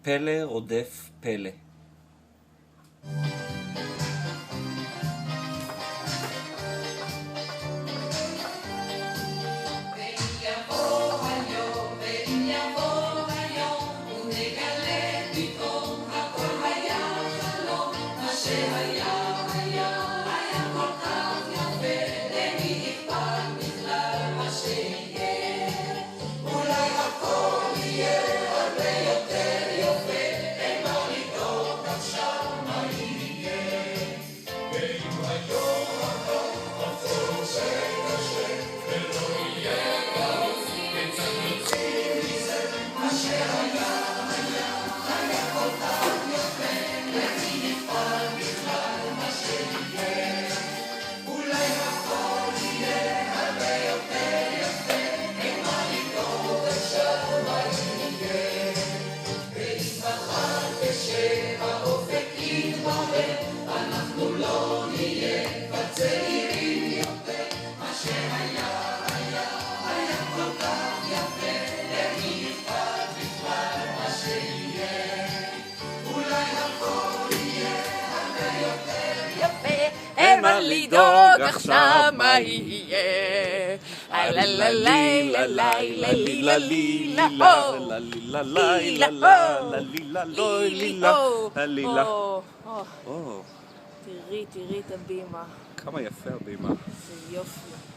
פלא רודף פלא. אין מה לדאוג עכשיו מה יהיה. תראי את הבימה. כמה יפה הבימה. זה יופי.